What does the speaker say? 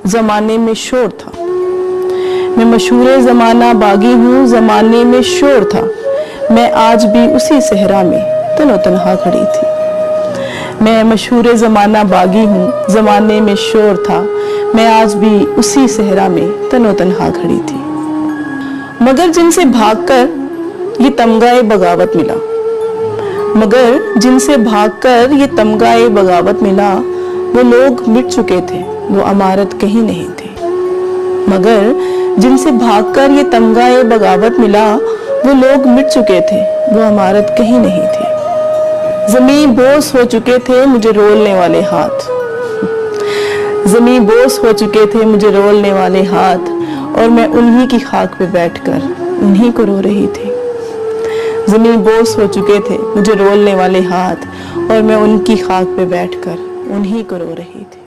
जमाने में शोर था। मैं मशहूर जमाना बागी हूँ, जमाने में शोर था। मैं आज भी उसी सहरा में तनो तन्हा खड़ी थी। मैं मशहूर जमाना बागी हूँ, जमाने में शोर था। मैं आज भी उसी सहरा में तनो तन्हा खड़ी थी। मगर जिनसे भागकर ये तमगाए बगावत मिला, मगर जिनसे भागकर ये तमगाए बगावत मिला, वो लोग मिट चुके थे, वो अमारत कहीं नहीं थी। मगर जिनसे भागकर ये तमगाए बगावत मिला, वो लोग मिट चुके थे, वो अमारत कहीं नहीं थी। ज़मीं बोस हो चुके थे मुझे रोलने वाले हाथ, ज़मीं बोस हो चुके थे मुझे रोलने वाले हाथ, और मैं उन्हीं की खाक पे बैठकर उन्हीं को रो रही थी। ज़मीं बोस हो चुके थे मुझे रोलने वाले हाथ, और मैं उनकी खाक पे बैठकर उन्हीं को रो रही थी।